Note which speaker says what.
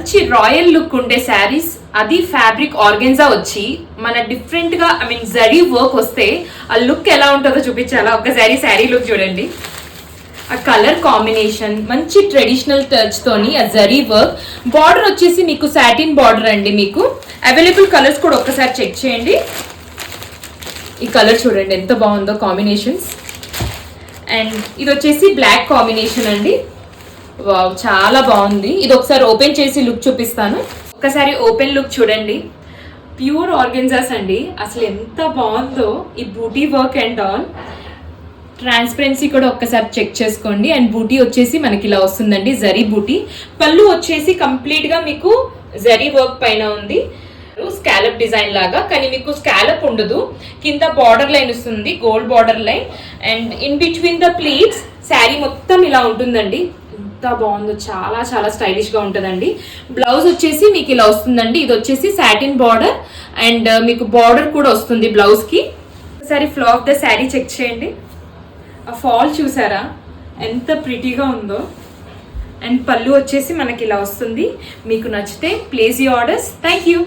Speaker 1: మంచి royal look ఉండే శారీస్, అది ఫ్యాబ్రిక్ ఆర్గెన్జా వచ్చి మన డిఫరెంట్ గా జరీ వర్క్ వస్తే ఆ లుక్ ఎలా ఉంటుందో చూపించాలా. ఒకసారి శారీ లుక్ చూడండి. ఆ కలర్ కాంబినేషన్ మంచి ట్రెడిషనల్ టచ్ తోని ఆ జరీ వర్క్. బార్డర్ వచ్చేసి మీకు సాటిన్ బార్డర్ అండి. మీకు అవైలబుల్ కలర్స్ కూడా ఒక్కసారి చెక్ చేయండి. ఈ కలర్ చూడండి ఎంత బాగుందో కాంబినేషన్స్. అండ్ ఇది వచ్చేసి బ్లాక్ కాంబినేషన్ అండి. వావ్, చాలా బాగుంది. ఇది ఒకసారి ఓపెన్ చేసి లుక్ చూపిస్తాను. ఒకసారి ఓపెన్ లుక్ చూడండి. ప్యూర్ ఆర్గెన్జాస్ అండి. అసలు ఎంత బాగుందో ఈ బూటీ వర్క్ అండ్ ఆల్. ట్రాన్స్పరెన్సీ కూడా ఒక్కసారి చెక్ చేసుకోండి. అండ్ బూటీ వచ్చేసి మనకి ఇలా వస్తుందండి, జరీ బూటీ. పళ్ళు వచ్చేసి కంప్లీట్ గా మీకు జరీ వర్క్ పైన ఉంది, స్కాలప్ డిజైన్ లాగా. కానీ మీకు స్కాలప్ ఉండదు, కింద బార్డర్ లైన్ వస్తుంది, gold border line. And in between the pleats sari మొత్తం ఇలా ఉంటుందండి. ఎంత బాగుందో, చాలా చాలా స్టైలిష్ గా ఉంటుందండి. బ్లౌజ్ వచ్చేసి మీకు ఇలా వస్తుందండి. ఇది వచ్చేసి సాటిన్ బార్డర్ అండ్ మీకు బార్డర్ కూడా వస్తుంది బ్లౌజ్ కి. ఒకసారి flow of the sari check చేయండి. ఆ ఫాల్ చూసారా ఎంత ప్రిటీగా ఉందో. అండ్ పళ్ళు వచ్చేసి మనకి ఇలా వస్తుంది. మీకు నచ్చితే place your orders. Thank you.